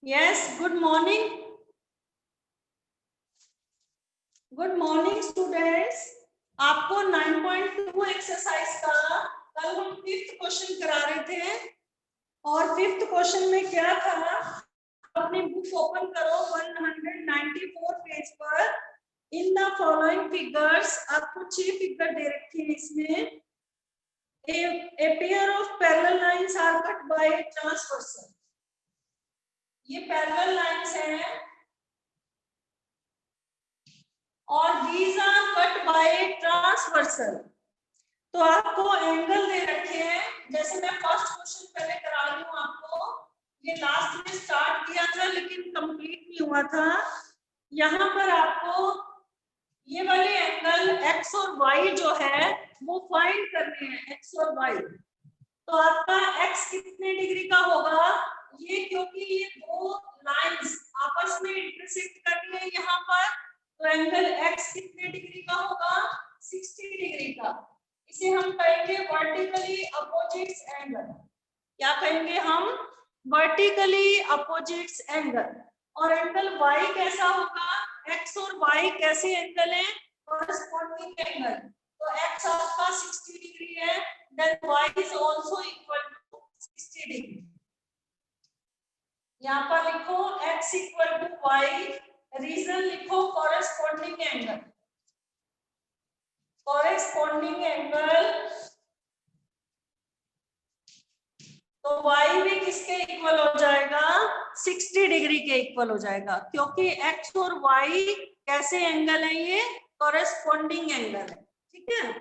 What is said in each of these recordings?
Yes, good morning. Good morning students. आपको 9.2 exercise का कल हम 5th क्वेश्चन करा रहे थे और 5th क्वेश्चन में क्या था, अपनी बुक ओपन करो 194 पेज पर। इन द फॉलोइंग फिगर्स, आपको 6 फिगर दे रखे हैं इसमें। A pair of parallel lines are cut by a transversal। ये पैरेलल लाइंस हैं और these are cut by a transversal। तो आपको एंगल दे रखे हैं, जैसे मैं फर्स्ट क्वेश्चन पहले करा रही हूँ आपको। ये लास्ट में स्टार्ट किया था लेकिन कंप्लीट नहीं हुआ था। यहाँ पर आपको ये वाले एंगल x और y जो है वो फाइंड करने हैं, x और y। तो आपका x कितने डिग्री का होगा, ये क्योंकि ये दो लाइंस आपस में इंटरसेक्ट कर रही है यहाँ पर, तो एंगल x कितने डिग्री का होगा, 60 डिग्री का। इसे हम कहेंगे वर्टिकली अपोजिट्स एंगल। क्या कहेंगे हम, वर्टिकली अपोजिट्स एंगल। और एंगल y कैसा होगा, x और y कैसे एंगल हैं, कॉरेस्पॉन्डिंग एंगल। तो x आपका 60 डिग्री है, then y is also equal to 60 degree. यहाँ पर लिखो x equal to y, reason लिखो कॉरेस्पॉन्डिंग एंगल। कॉरेस्पॉन्डिंग एंगल, तो y भी किसके इक्वल हो जाएगा, 60 डिग्री के इक्वल हो जाएगा, क्योंकि x और y कैसे एंगल है, ये कॉरेस्पॉन्डिंग एंगल है। ठीक है,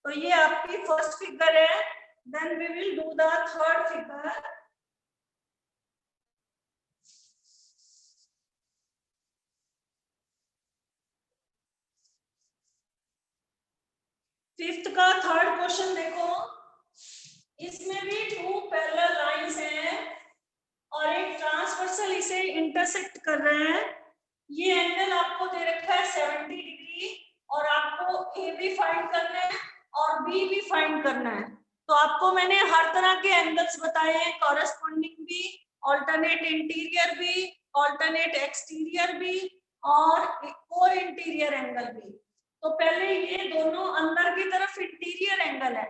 तो ये आपकी फर्स्ट फिगर है। Then we will do the third figure. Fifth का थर्ड क्वेश्चन देखो, इसमें भी 2 पैरेलल लाइंस हैं और एक ट्रांसवर्सल इसे इंटरसेक्ट कर रहे हैं। ये एंगल आपको दे रखा है 70 डिग्री और आपको ए भी फाइंड करना है और बी भी फाइंड करना है। तो आपको मैंने हर तरह के एंगल्स बताए हैं, कॉरेस्पॉन्डिंग भी, ऑल्टरनेट इंटीरियर भी, ऑल्टरनेट एक्सटीरियर भी और को इंटीरियर एंगल भी। तो पहले ये दोनों अंदर की तरफ इंटीरियर एंगल है,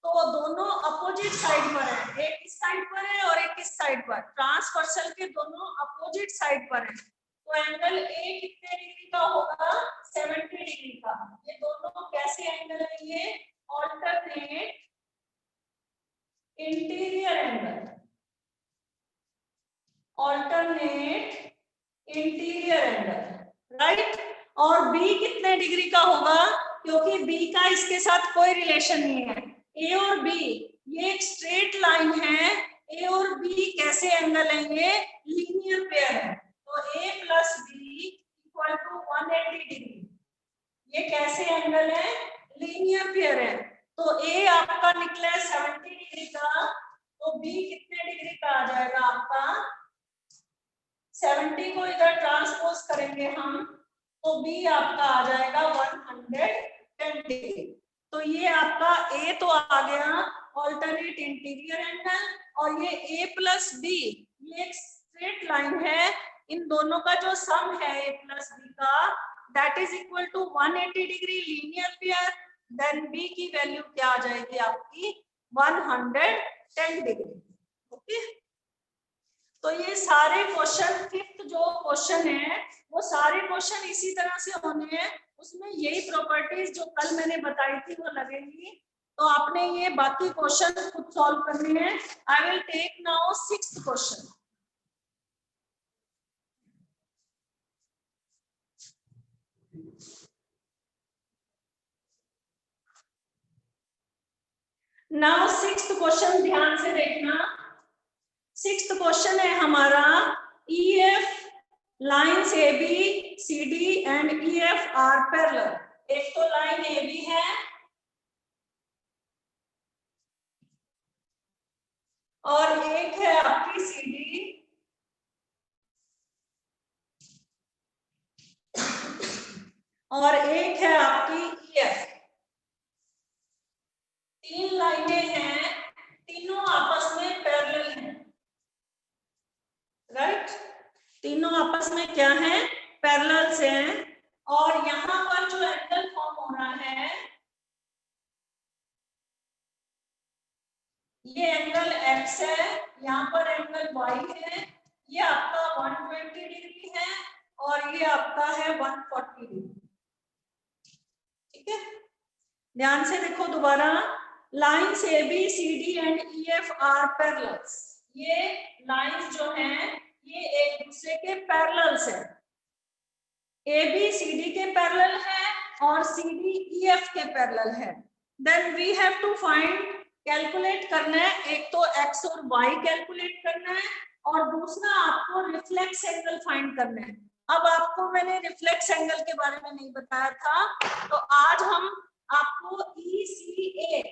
तो वो दोनों अपोजिट साइड पर है, एक इस साइड पर है और एक इस साइड पर। ट्रांसवर्सल के दोनों अपोजिट साइड पर है, तो एंगल ए कितने डिग्री का होगा, 70 डिग्री का। ये दोनों कैसे एंगल है, ये alternate interior angle, alternate interior angle, right. और बी कितने डिग्री का होगा, क्योंकि बी का इसके साथ कोई रिलेशन नहीं है। ए और बी ये एक स्ट्रेट लाइन है, ए और बी कैसे एंगल है, ये लीनियर पेयर है। तो A plus B equal to 180 degree. ये कैसे एंगल है, लीनियर पेयर है। तो ए आपका निकला है 70 डिग्री का, तो बी कितने डिग्री का आ जाएगा आपका, 70 को इधर ट्रांसपोज करेंगे हम, तो बी आपका आ जाएगा 110 डिग्री। तो ये आपका ए तो आ गया ऑल्टरनेट इंटीरियर एंगल, और ये ए प्लस बी ये एक स्ट्रेट लाइन है, इन दोनों का जो सम है ए प्लस बी का, that is equal to 180 degree linear pair. Then B की वैल्यू क्या आ जाएगी आपकी, 110 डिग्री। ओके, तो ये सारे क्वेश्चन, फिफ्थ जो क्वेश्चन है वो सारे क्वेश्चन इसी तरह से होने हैं, उसमें यही प्रॉपर्टीज जो कल मैंने बताई थी वो लगेंगी। तो आपने ये बाकी क्वेश्चन खुद सॉल्व करने हैं। I will take now sixth question. Now sixth question ध्यान से देखना। सिक्स्थ क्वेश्चन है हमारा, EF lines AB, CD and EF are parallel. एक तो लाइन AB है और एक है आपकी CD और एक है आपकी EF। तीन लाइनें हैं, तीनों आपस में पैरेलल हैं, राइट। तीनों आपस में क्या है, पैरेलल से हैं। और यहाँ पर जो एंगल फॉर्म हो रहा है, ये एंगल x है, यहाँ पर एंगल y है, ये आपका 120 डिग्री है और ये आपका है 140 डिग्री। ठीक है, ध्यान से देखो दोबारा, lines A B C D and E F are parallels. ये लाइन्स जो हैं ये एक दूसरे के पैरेलल्स है, ए बी सी डी के पैरेलल है और सी डी ई एफ के पैरेलल है। Then we have to find, calculate करना है, एक तो x और y कैलकुलेट करना है और दूसरा आपको रिफ्लेक्स एंगल फाइंड करना है। अब आपको मैंने रिफ्लेक्स एंगल के बारे में नहीं बताया था, तो आज हम आपको ECA,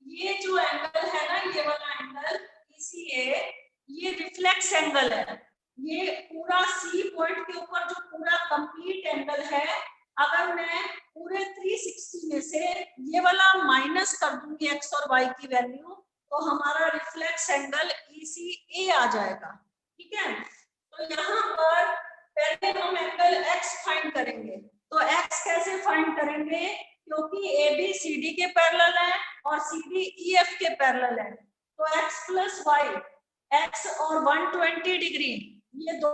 ये जो एंगल है ना, ये वाला एंगल ECA, ये रिफ्लेक्स एंगल है। ये पूरा C पॉइंट के ऊपर जो पूरा कंप्लीट एंगल है, अगर मैं पूरे 360 में से ये वाला माइनस कर दूंगी x और y की वैल्यू, तो हमारा रिफ्लेक्स एंगल ECA आ जाएगा। ठीक है, तो यहाँ पर पहले हम एंगल x फाइंड करेंगे। तो x कैसे फाइंड करेंगे, क्योंकि ABCD के पैरेलल है और CDEF के पैरेलल है, तो x प्लस y, x और 120 डिग्री, ये दो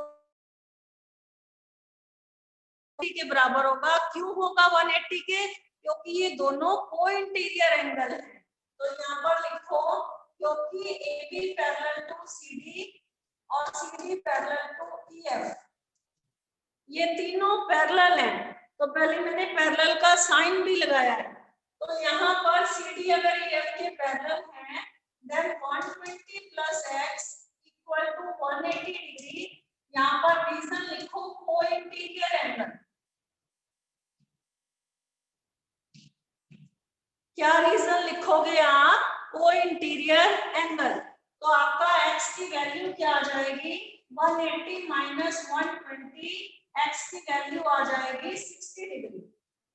के बराबर होगा। क्यों होगा 180 के, क्योंकि ये दोनों को इंटीरियर एंगल है। तो यहाँ पर लिखो, क्योंकि AB पैरेलल टू CD और CD पैरेलल टू EF, ये तीनों पैरेलल हैं, तो पहले मैंने पैरेलल का साइन भी लगाया है। तो यहाँ पर CD अगर EF के पैरेलल है, then 120 plus x equal to 180 degree. यहाँ पर रीजन लिखो, को इंटीरियर एंगल। क्या रीजन लिखोगे आप, को इंटीरियर एंगल। तो आपका x की वैल्यू क्या आ जाएगी, 180 माइनस 120, x की वैल्यू आ जाएगी 60 डिग्री।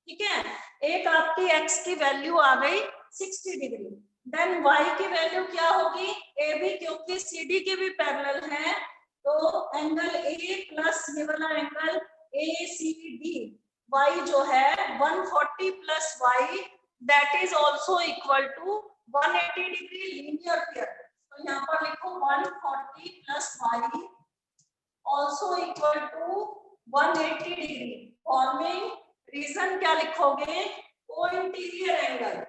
ठीक है, एक आपकी x की वैल्यू आ गई 60 डिग्री। देन y की वैल्यू क्या होगी, AB, क्योंकि CD के भी पैरेलल है, तो एंगल A प्लस ये वाला एंगल ACD, y जो है 140 plus y, that is also equal to 180 degree linear pair। तो यहाँ पर लिखो 140 plus y also equal to 180 degree, forming reason क्या लिखोगे, को इंटीरियर एंगल,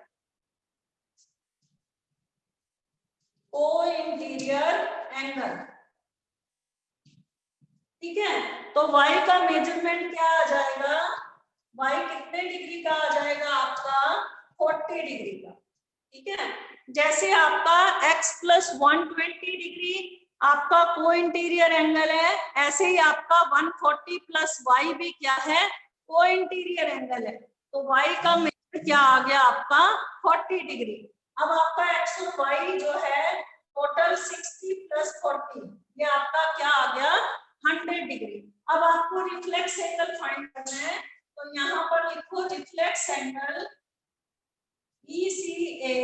को इंटीरियर एंगल। ठीक है, तो y का मेजरमेंट क्या आ जाएगा, y कितने डिग्री का आ जाएगा आपका, 40 डिग्री का। ठीक है, जैसे आपका x प्लस 120 डिग्री आपका को इंटीरियर एंगल है, ऐसे ही आपका 140 प्लस y भी क्या है, को इंटीरियर एंगल है। तो y का मेजर क्या आ गया आपका, 40 डिग्री। अब आपका x और y जो है टोटल 60 प्लस 40, ये आपका क्या आ गया, 100 डिग्री। अब आपको रिफ्लेक्स एंगल फाइंड करना है, तो यहाँ पर लिखो reflex angle ECA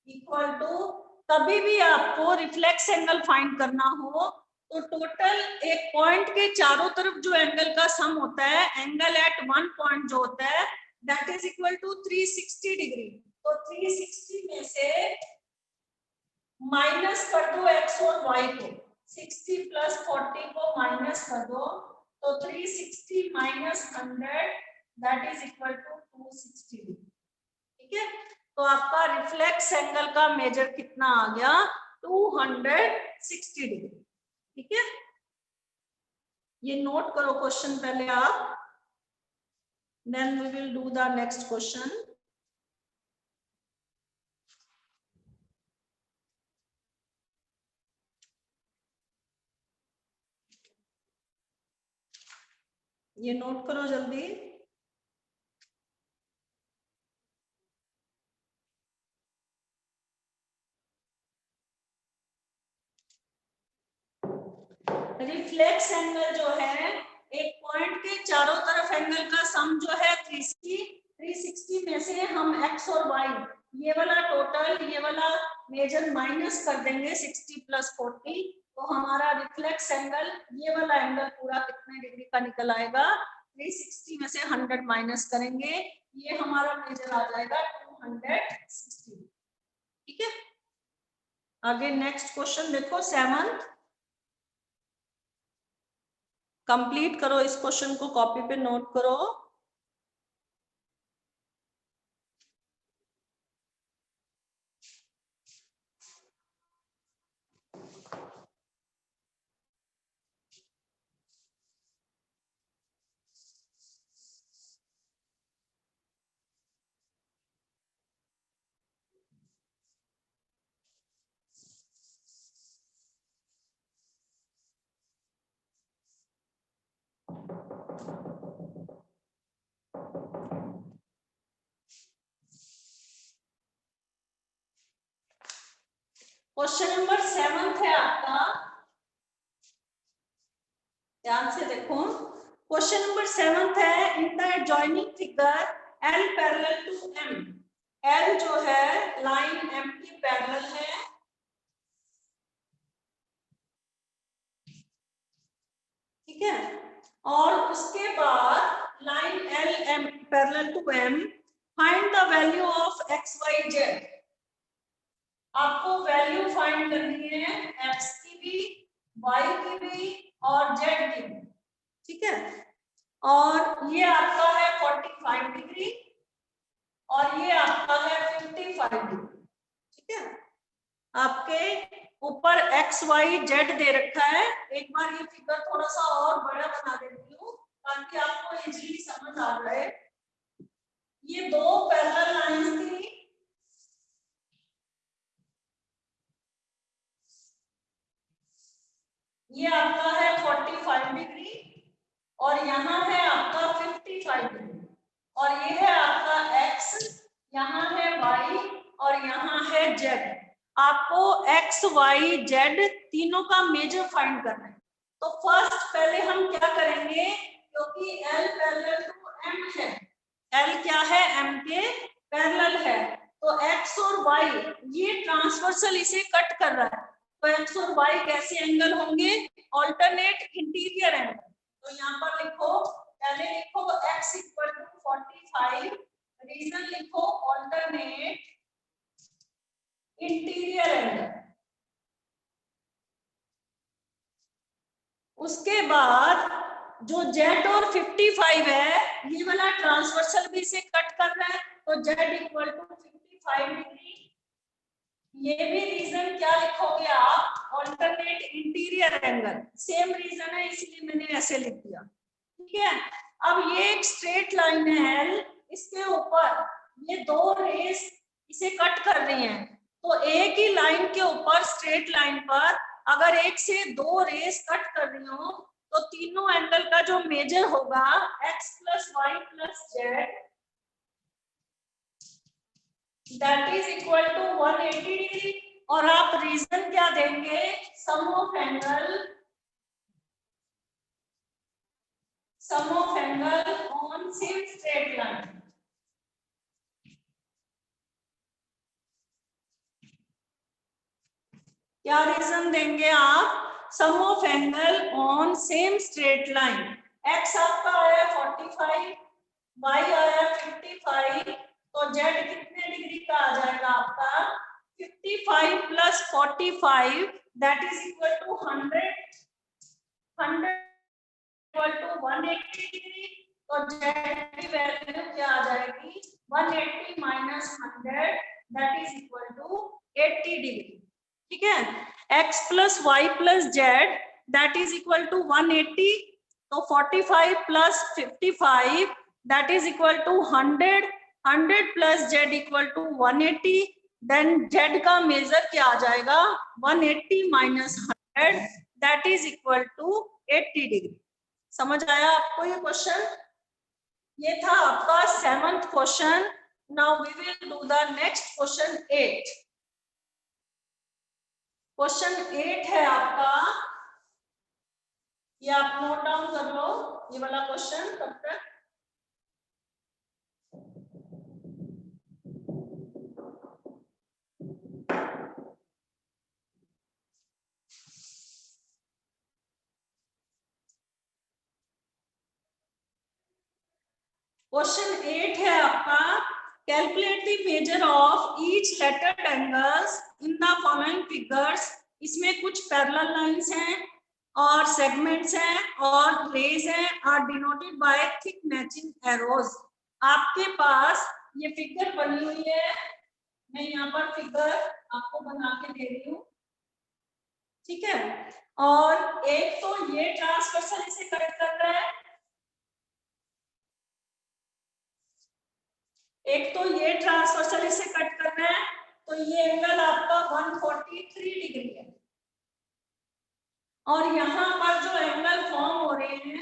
equal to, कभी भी आपको रिफ्लेक्स एंगल फाइंड करना हो तो टोटल एक पॉइंट के चारों तरफ जो एंगल का सम होता है, एंगल एट वन पॉइंट जो होता है, that is equal to 360 degree. तो 360 में से माइनस कर दो x और y को, 60 प्लस 40 को माइनस कर दो, तो 360 minus 100 that is equal to 260 degree. ठीक है, तो आपका रिफ्लेक्स एंगल का मेजर कितना आ गया, 260 डिग्री। ठीक है, ये नोट करो क्वेश्चन पहले आप, then we will do the next question. ये नोट करो जल्दी। रिफ्लेक्स एंगल जो है, एक पॉइंट के चारों तरफ एंगल का सम जो है 360 में से हम x और y, ये वाला टोटल, ये वाला मेजर माइनस कर देंगे 60 प्लस 40, तो हमारा रिफ्लेक्स एंगल, ये वाला एंगल पूरा कितने डिग्री का निकल आएगा, 360 में से 100 माइनस करेंगे, ये हमारा मेजर आ जाएगा 260। ठीक है, आगे नेक्स्ट क्वेश्चन देखो, 7th। कंप्लीट करो इस क्वेश्चन को, कॉपी पे नोट करो। क्वेश्चन नंबर 7 है आपका, ध्यान से देखो। क्वेश्चन नंबर 7 है, in the adjoining figure L parallel to M, L जो है लाइन M की पैरेलल है, ठीक है, और उसके बाद line L M parallel to M, find the value of x y z। आपको वैल्यू फाइंड करनी है x की भी, y की भी और z की भी, ठीक है, और ये आपका है 45 डिग्री और ये आपका है 55 डिग्री, ठीक है। आपके ऊपर x y z दे रखा है। एक बार ये फिगर थोड़ा सा और बड़ा बना देती हूँ ताकि आपको इजीली समझ आ जाए। ये दो पैरेलल लाइंस थी, ये आपका है 45 डिग्री और यहाँ है आपका 55 डिग्री, और ये है आपका x, यहाँ है y और यहाँ है z। आपको x y z तीनों का मेजर फाइंड करना है। तो फर्स्ट पहले हम क्या करेंगे, क्योंकि L पैरेलल टू M है, L क्या है, M के पैरेलल है, तो x और y ये ट्रांसवर्सल इसे कट कर रहा है, तो x और y कैसे एंगल होंगे, ऑल्टरनेट इंटीरियर एंगल। तो यहाँ पर लिखो, पहले लिखो x इक्वल टू 45, रीजन लिखो ऑल्टरनेट इंटीरियर एंगल। उसके बाद जो z और 55 है, ये वाला ट्रांसवर्सल भी इसे कट कर रहा है, तो z इक्वल टू 55 डिग्री। ये भी रीजन क्या लिखोगे आप, alternate interior angle, same reason है इसलिए मैंने ऐसे लिख दिया, ठीक है। अब ये एक स्ट्रेट लाइन है L, इसके ऊपर ये दो रेस इसे कट कर रही हैं, तो एक ही लाइन के ऊपर स्ट्रेट लाइन पर अगर एक से दो रेस कट कर रही हो तो तीनों एंगल का जो मेजर होगा x plus Y plus Z, that is equal to 180 degree. और आप रीजन क्या देंगे, sum of angle on same straight line. क्या रीजन देंगे आप, sum of angle on same straight line. x आपका आया 45, y आया 55, तो z कितने डिग्री का आ जाएगा आपका, 55 plus 45 that is equal to 100, 100 equal to 180 degree. तो z की वैल्यू क्या आ जाएगी, 180 minus 100 that is equal to 80 degree, ठीक है। x plus Y plus Z that is equal to 180, तो 45 plus 55 that is equal to 100, 100 plus Z equal to 180, then Z का measure क्या आ जाएगा, 180 minus 100 that is equal to 80 degree. समझ आया आपको ये क्वेश्चन, ये था आपका 7th question. Now we will do the next question 8। Question 8 है आपका, ये आप नोट डाउन कर लो ये वाला क्वेश्चन तब तक। क्वेश्चन 8 है आपका, calculate the measure of each lettered angles in the following figures. इसमें कुछ पैरेलल लाइंस हैं और सेगमेंट्स हैं और रेज हैं, are denoted by thick matching arrows. आपके पास ये फिगर बनी हुई है, मैं यहाँ पर फिगर आपको बना के दे रही हूँ, ठीक है। और एक तो ये ट्रांसवर्सल इसे कट कर रहा है, एक तो ये ट्रांसवर्सल इसे कट कर रहा है, तो ये एंगल आपका 143 डिग्री है। और यहां पर जो एंगल फॉर्म हो रहे हैं,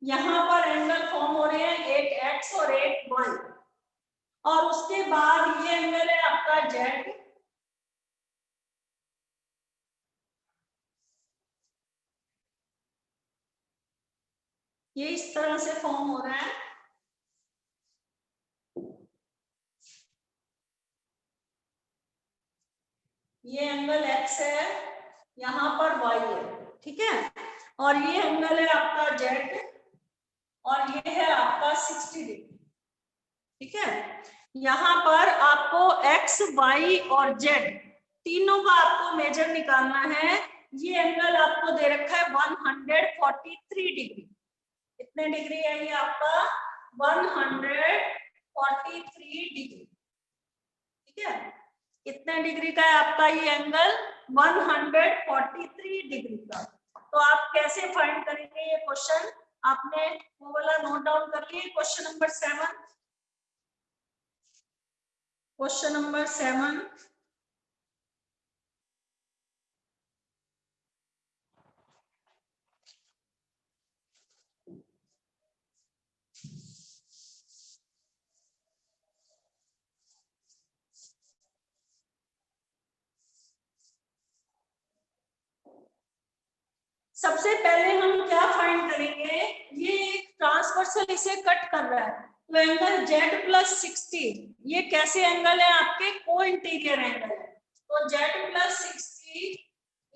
यहां पर एंगल फॉर्म हो रहे हैं, एक एक्स और एक वाई, और उसके बाद ये एंगल है आपका जेड, ये इस तरह से फॉर्म हो रहा है। ये एंगल एक्स है, यहाँ पर वाई है, ठीक है। और ये एंगल है आपका जेड, और ये है आपका 60 डिग्री, ठीक है। यहाँ पर आपको एक्स, वाई और जेड तीनों का आपको मेजर निकालना है। ये एंगल आपको दे रखा है 143 डिग्री। कितने डिग्री है ये आपका? 143 डिग्री, ठीक है। कितने डिग्री का है आपका ये एंगल? 143 डिग्री का। तो आप कैसे फाइंड करेंगे ये क्वेश्चन? आपने वो वाला नोट डाउन कर लिए, क्वेश्चन नंबर 7। क्वेश्चन नंबर 7, सबसे पहले हम क्या फाइंड करेंगे? ये एक ट्रांसवर्सल इसे कट कर रहा है, तो एंगल जेड प्लस 60, ये कैसे एंगल है? आपके को इंटीरियर एंगल है। तो Z plus 60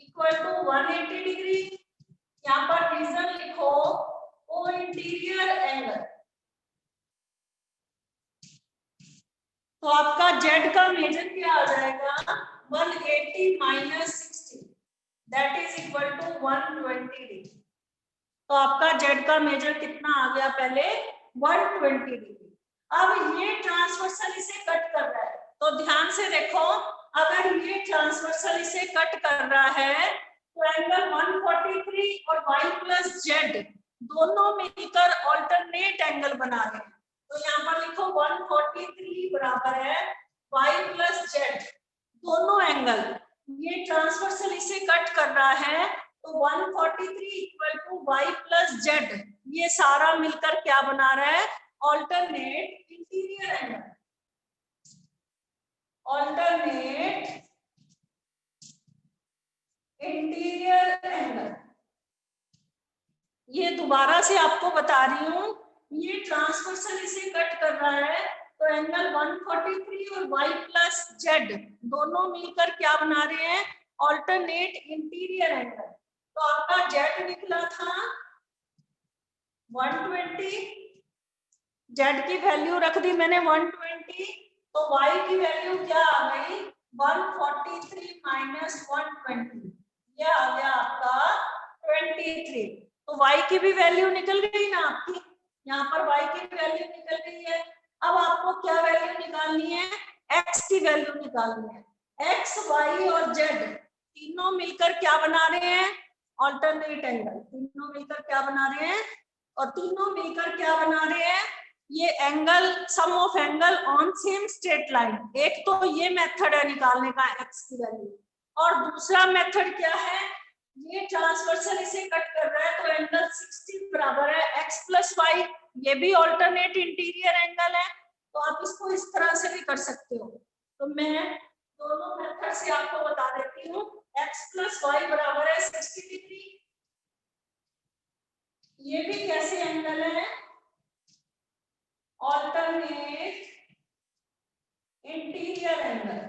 equal to 180 degree. यहाँ पर रीजन लिखो, को इंटीरियर एंगल। तो आपका जेड का मेजर क्या आ जाएगा? 180 minus 60, that is equal to 120 degree. तो आपका जेड का मेजर कितना आ गया? पहले 120 डिग्री। अब ये ट्रांसवर्सल इसे कट कर रहा है, तो ध्यान से देखो, अगर ये ट्रांसवर्सल इसे कट कर रहा है तो एंगल 143 और y प्लस जेड दोनों मिलकर ऑल्टरनेट एंगल बना रहे हैं। तो यहाँ पर लिखो 143 बराबर है y प्लस जेड, दोनों एंगल। ये ट्रांसवर्सल इसे कट कर रहा है, तो 143 equal to y plus Z, ये सारा मिलकर क्या बना रहा है? Alternate interior angle. Alternate interior angle. ये दोबारा से आपको बता रही हूँ, ये ट्रांसवर्सल इसे कट कर रहा है, तो एंगल 143 और y प्लस जेड दोनों मिलकर क्या बना रहे हैं? Alternate interior angle. तो आपका जेड निकला था 120, जेड की वैल्यू रख दी मैंने 120, तो y की वैल्यू क्या आ गई? 143 माइनस 120, यह आ गया आपका 23। तो y की भी वैल्यू निकल गई ना आपकी, यहाँ पर y की वैल्यू निकल गई है। अब आपको क्या वैल्यू निकालनी है? x की वैल्यू निकालनी है। x, y और z तीनों मिलकर क्या बना रहे हैं? Alternate angle. तीनों मिलकर क्या बना रहे हैं? और तीनों मिलकर क्या बना रहे हैं? ये angle, sum of angle on same straight line. एक तो ये मेथड है निकालने का x की वैल्यू, और दूसरा मेथड क्या है? ये ट्रांसवर्सल इसे कट कर रहा है, तो एंगल 60 बराबर है x प्लस वाई, ये भी ऑल्टरनेट इंटीरियर एंगल है। तो आप इसको इस तरह से भी कर सकते हो। तो मैं दोनों मेथड से आपको बता देती हूँ। x प्लस वाई बराबर है 60 डिग्री। ये भी कैसे एंगल है? Alternate interior angle.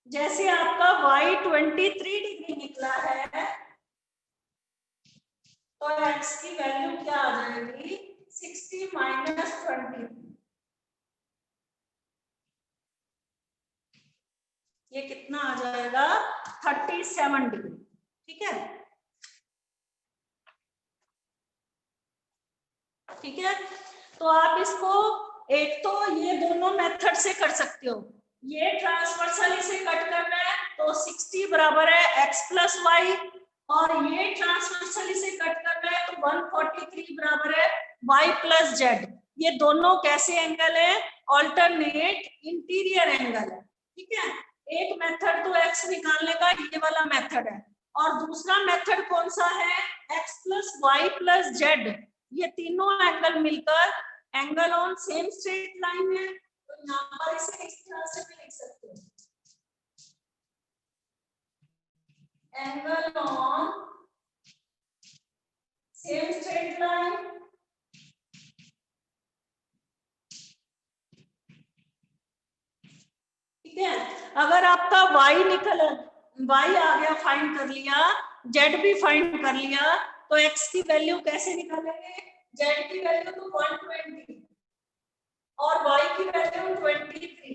जैसे आपका y 23 डिग्री निकला है तो x की वैल्यू क्या आ जाएगी 60 माइनस 20। ये कितना आ जाएगा 37 डिग्री। ठीक है, ठीक है। तो आप इसको एक तो ये दोनों मेथड से कर सकते हो, ये ट्रांसवर्सल इसे कट करना है तो 60 बराबर है x प्लस वाई, और ये ट्रांसवर्सल इसे कट करना है तो 143 बराबर है y प्लस जेड। ये दोनों कैसे एंगल है, ऑल्टरनेट इंटीरियर एंगल है। ठीक है, एक मेथड तो x निकालने का ये वाला मेथड है, और दूसरा मेथड कौन सा है x plus Y plus Z. ये तीनों एंगल मिलकर angle on same straight line है, तो यहाँ पर इसे इस तरह से भी लिख सकते हैं, angle on same straight line. ठीक है, अगर आपका y निकल y आ गया, फाइंड कर लिया, z भी फाइंड कर लिया, तो x की वैल्यू कैसे निकालेंगे, z की वैल्यू तो 120 और y की वैल्यू 23,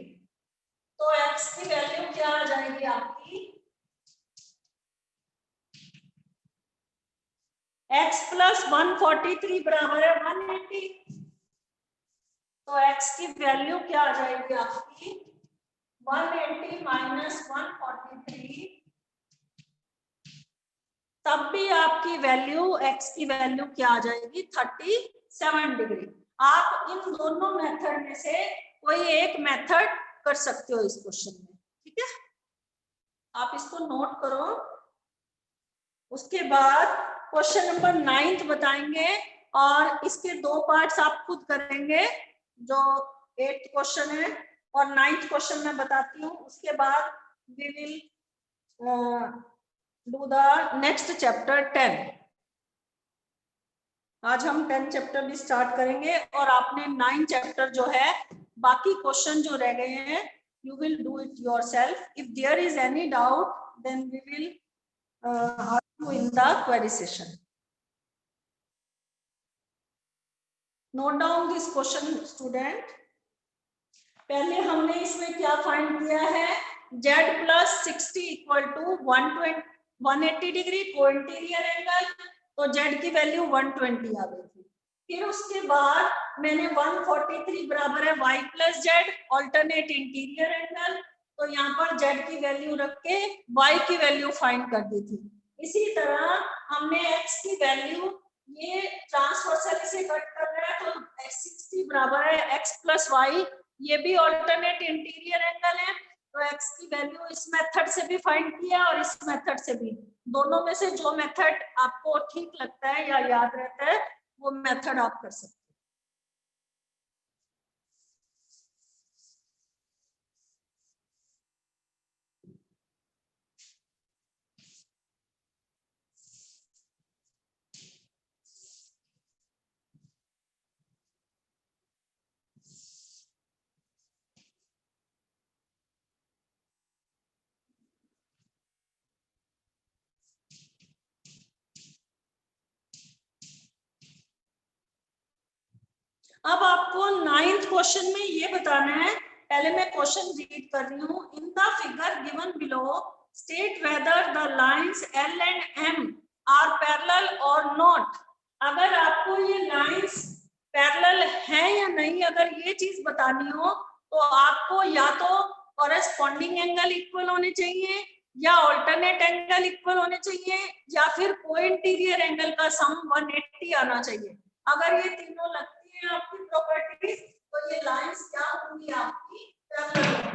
तो x की वैल्यू क्या आ जाएगी आपकी x प्लस 143 बराबर है 180, तो x की वैल्यू क्या आ जाएगी आपकी 180 माइनस 143, तब भी आपकी वैल्यू x की वैल्यू क्या आ जाएगी 37 डिग्री। आप इन दोनों मेथड में से कोई एक मेथड कर सकते हो इस क्वेश्चन में। ठीक है, आप इसको नोट करो। उसके बाद क्वेश्चन नंबर 9 बताएंगे, और इसके दो पार्ट्स आप खुद करेंगे, जो 8th क्वेश्चन है और 9th क्वेश्चन मैं बताती हूँ। उसके बाद we will do the next chapter 10। आज हम 10 चैप्टर भी स्टार्ट करेंगे, और आपने 9 चैप्टर जो है, बाकी क्वेश्चन जो रह गए हैं, you will do it yourself. If there is any doubt then we will ask you in the query session. Note down this question student. पहले हमने इसमें क्या फाइंड किया है, z plus 60 equal to 180 degree को इंटीरियर एंगल, तो z की value 120 आ गई थी। फिर उसके बाद मैंने 143 बराबर है y plus Z alternate interior angle, तो यहाँ पर z की वैल्यू रख के y की वैल्यू फाइंड कर दी थी। इसी तरह हमने x की वैल्यू, ये ट्रांसवर्सल इसे कट कर रहा है तो 60 बराबर है x प्लस वाई, ये भी ऑल्टरनेट इंटीरियर एंगल है, तो x की वैल्यू इस मेथड से भी फाइंड किया और इस मेथड से भी। दोनों में से जो मेथड आपको ठीक लगता है या याद रहता है वो मेथड आप कर सकते हैं। अब आपको 9th क्वेश्चन में ये बताना है, पहले मैं क्वेश्चन रीड कर रही हूँ। In the figure given below state whether the lines L and M are parallel और नॉट। अगर आपको ये लाइंस पैरेलल है या नहीं, अगर ये चीज बतानी हो, तो आपको या तो कॉरेस्पॉन्डिंग एंगल इक्वल होने चाहिए, या ऑल्टरनेट एंगल इक्वल होने चाहिए, या फिर को इंटीरियर एंगल का सम 180 आना चाहिए। अगर ये तीनों लगती है आपकी प्रॉपर्टीज, तो ये लाइंस क्या होंगी आपकी पैरेलल।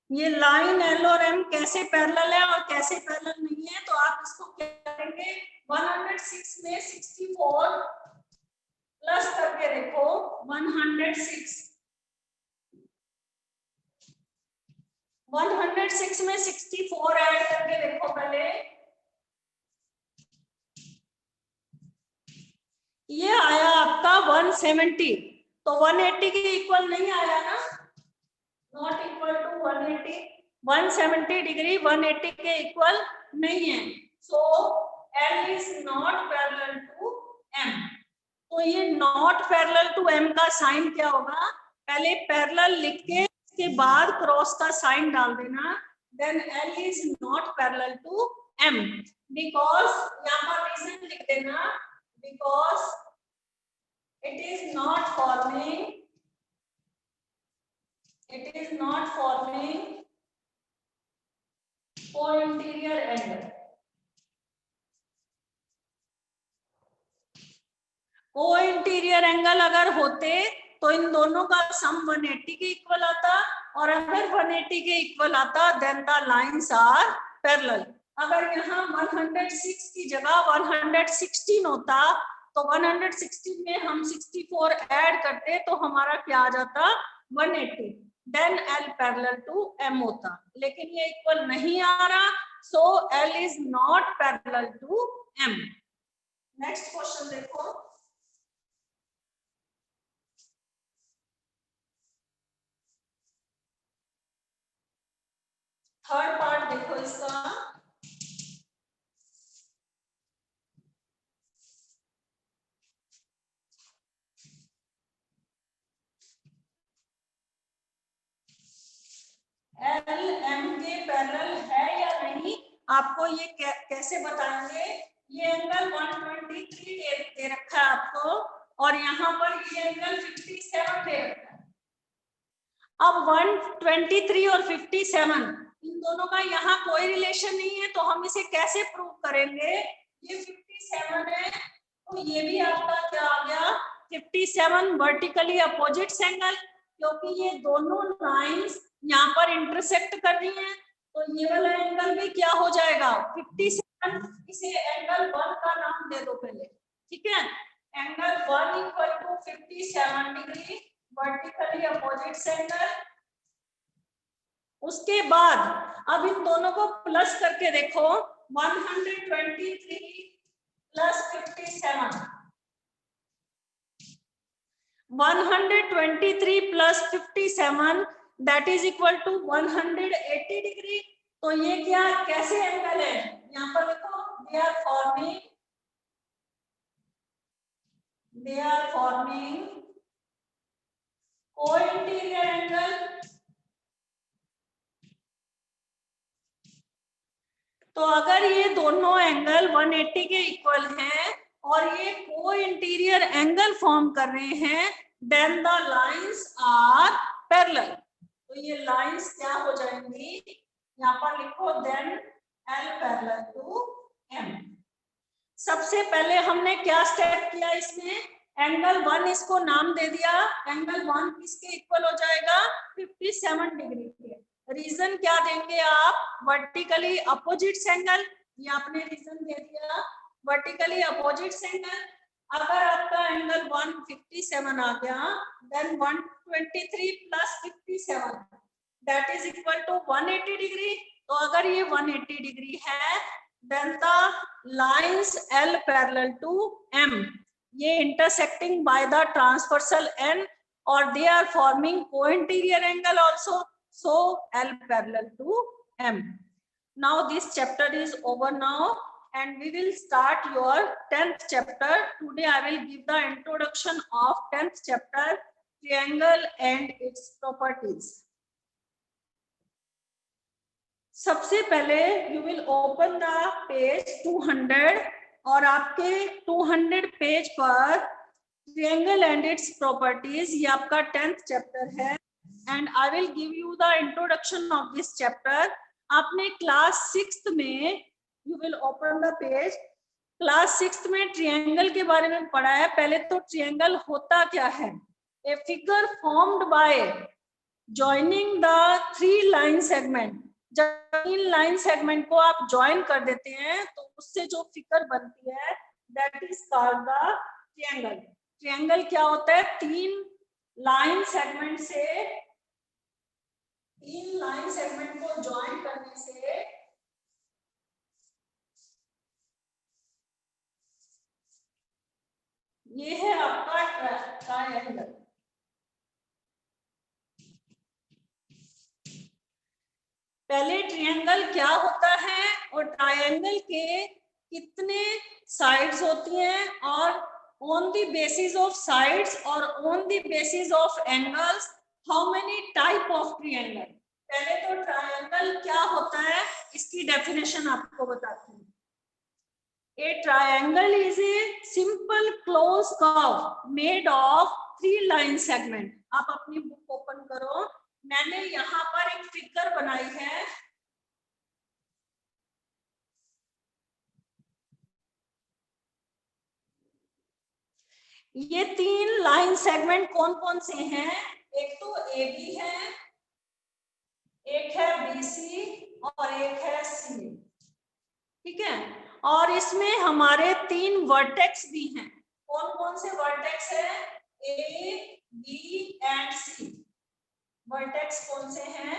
ये लाइन L और M कैसे पैरेलल है और कैसे पैरेलल नहीं है, तो आप इसको क्या करेंगे, 106 में 64 प्लस करके देखो, 106 में 64 ऐड करके देखो पहले, ये आया आपका 170, तो 180 के इक्वल नहीं आया ना, नॉट इक्वल टू 180, 170 डिग्री 180 के इक्वल नहीं है, so L is not parallel to M। तो ये नॉट पैरेलल टू M का साइन क्या होगा, पहले पैरेलल लिख के उसके बाद क्रॉस का साइन डाल देना, then L is not parallel to M, because यहाँ पर रीजन लिख देना, because it is not forming co-interior angle। Co-interior angle अगर होते तो इन दोनों का सम 180 के इक्वल आता, और अगर 180 के इक्वल आता then the lines are parallel. अगर यहाँ 106 की जगह 116 होता तो 116 में हम 64 ऐड करते तो हमारा क्या आ जाता 180, then L parallel to M होता, लेकिन ये इक्वल नहीं आ रहा, so L is not parallel to M। Next question देखो, थर्ड पार्ट देखो इसका, एल एम के पैरेलल है या नहीं, आपको ये कैसे बताएंगे, ये एंगल 123 दे रखा है आपको, और यहाँ पर ये एंगल 57 दे रखा है। अब 123 और 57 इन दोनों का यहाँ कोई रिलेशन नहीं है, तो हम इसे कैसे प्रूव करेंगे, ये 57 है तो ये भी आपका क्या आ गया 57 वर्टिकली अपोजिट एंगल, क्योंकि ये दोनों लाइंस यहाँ पर इंटरसेक्ट कर रही हैं, तो ये वाला एंगल भी क्या हो जाएगा 57, इसे एंगल 1 का नाम दे दो पहले, ठीक है, angle 1 equal to 57 degree vertically opposite angle. उसके बाद अब इन दोनों को प्लस करके देखो, 123 plus 57, 123 plus 57 that is equal to 180 degree. तो ये क्या कैसे एंगल है, यहाँ पर देखो, they are forming co-interior angle. तो अगर ये दोनों एंगल 180 के इक्वल हैं और ये को-इंटीरियर एंगल फॉर्म कर रहे हैं, then the lines are parallel. तो ये लाइंस क्या हो जाएंगी, यहाँ पर लिखो then L parallel to M। सबसे पहले हमने क्या स्टेप किया इसमें, एंगल 1 इसको नाम दे दिया, एंगल 1 किसके इक्वल हो जाएगा 57 डिग्री के। रीजन क्या देंगे आप, वर्टिकली अपोजिट एंगल, ये आपने रीजन दे दिया वर्टिकली अपोजिट एंगल। अगर आपका एंगल 157 आ गया, then 123 plus 57 that is equal to 180 degree. तो अगर ये 180 डिग्री है, then the lines L parallel to M, ये intersecting by the transversal N, और they are forming co-interior angle also, so L parallel to M। Now this chapter is over now and we will start your 10th chapter. Today I will give the introduction of 10th chapter, triangle and its properties। सबसे पहले you will open the page 200, और आपके 200 page पर triangle and its properties, ये आपका 10th chapter है, and I will give you the introduction of this chapter. आपने class 6th में, you will open the page, class 6th में triangle के बारे में पढ़ा है। पहले तो ट्रायंगल होता क्या है, a figure formed by joining the 3 line segment. जब 3 लाइन सेगमेंट को आप ज्वाइन कर देते हैं तो उससे जो फिगर बनती है that is called the triangle. Triangle क्या होता है, 3 लाइन सेगमेंट को ज्वाइन करने से ये है आपका ट्रायंगल। पहले ट्रायंगल क्या होता है और ट्रायंगल के कितने साइड्स होती हैं, और on the basis of sides और on the basis of angles how many type of triangle. पहले तो ट्रायंगल क्या होता है इसकी डेफिनेशन आपको बताती हूँ। A triangle is a simple closed curve made of 3 line segment। आप अपनी बुक ओपन करो, मैंने यहाँ पर एक फिगर बनाई है। ये 3 लाइन सेगमेंट कौन कौन से हैं? एक तो AB है, एक है BC और एक है C। ठीक है, और इसमें हमारे 3 वर्टेक्स भी हैं। कौन कौन से वर्टेक्स है? A, B and C। Vertex कौन से हैं?